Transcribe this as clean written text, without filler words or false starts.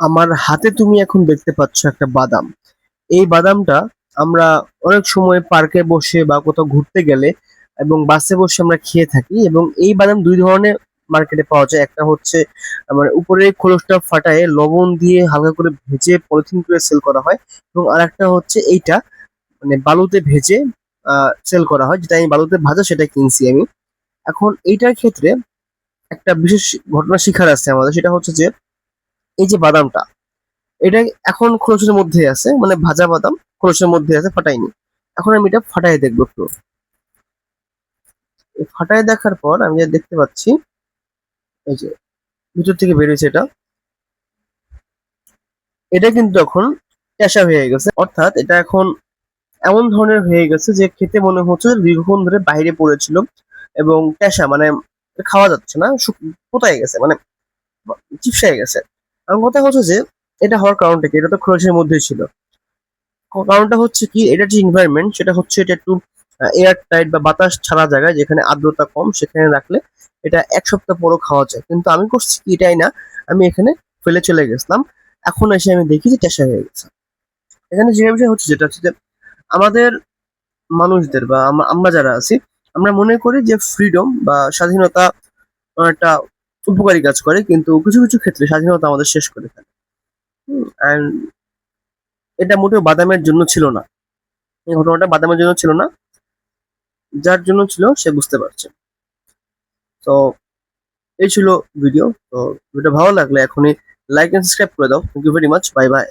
আমার হাতে তুমি এখন দেখতে পাচ্ছ একটা বাদাম। এই বাদামটা আমরা অনেক সময় পার্কে বসে বা কোথাও ঘুরতে গেলে এবং বাসে বসে আমরা খেয়ে থাকি, এবং এই বাদাম দুই ধরনের মার্কেটে পাওয়া যায়। একটা হচ্ছে মানে উপরে খোলসটা ফাটায় লবণ দিয়ে হালকা করে ভেজে পলিথিন করে সেল করা হয়, এবং আরেকটা হচ্ছে এইটা মানে বালুতে ভেজে সেল করা হয়, যেটা আমি বালুতে ভাজা সেটা কিনছি আমি। এখন এইটার ক্ষেত্রে একটা বিশেষ ঘটনা শিখার আছে আমাদের, সেটা হচ্ছে যে এই যে বাদামটা, এটা এখন খোলসের মধ্যে আছে, মানে ভাজা বাদাম খোলসের মধ্যে আছে, ফাটাইনি। এখন আমি এটা ফাটাই দেখবো একটু। এই ফাটাই দেখার পর আমি যা দেখতে পাচ্ছি, এই যে ভিতর থেকে বেরিয়েছে এটা, এটা কিন্তু এখন টেসা হয়ে গেছে। অর্থাৎ এটা এখন এমন ধরনের হয়ে গেছে যে খেতে মনে হচ্ছে যে দীর্ঘক্ষণ ধরে বাইরে পড়েছিল, এবং টেসা মানে খাওয়া যাচ্ছে না, পোতায় গেছে, মানে চিপসায় গেছে। আমার কথা হচ্ছে যে এটা হওয়ার কারণটা কি? এটা তো খোলসের মধ্যেই ছিল। কারণটা হচ্ছে কি, এটার যে এনভায়রনমেন্ট সেটা হচ্ছে এটা একটু এয়ার টাইট বা বাতাস ছাড়া জায়গায়, যেখানে আর্দ্রতা কম, সেখানে রাখলে এটা এক সপ্তাহ পরও খাওয়া যায়। কিন্তু আমি করছি কি, এটাই না, আমি এখানে ফেলে চলে গেছিলাম। এখন এসে আমি দেখি যে টেসা হয়ে গেছে। এখানে যে বিষয় হচ্ছে, যেটা হচ্ছে যে আমাদের মানুষদের বা আমরা যারা আছি, আমরা মনে করি যে ফ্রিডম বা স্বাধীনতা একটা উপকারী কাজ করে, কিন্তু কিছু কিছু ক্ষেত্রে স্বাধীনতা আমাদের শেষ করে ফেলে। অ্যান্ড এটা মোটেও বাদামের জন্য ছিল না, এই ঘটনাটা বাদামের জন্য ছিল না, যার জন্য ছিল সে বুঝতে পারছে। তো এই ছিল ভিডিও। তো ভিডিও ভালো লাগলে এখনই লাইক এন্ড সাবস্ক্রাইব করে দাও। Thank you very much, bye by.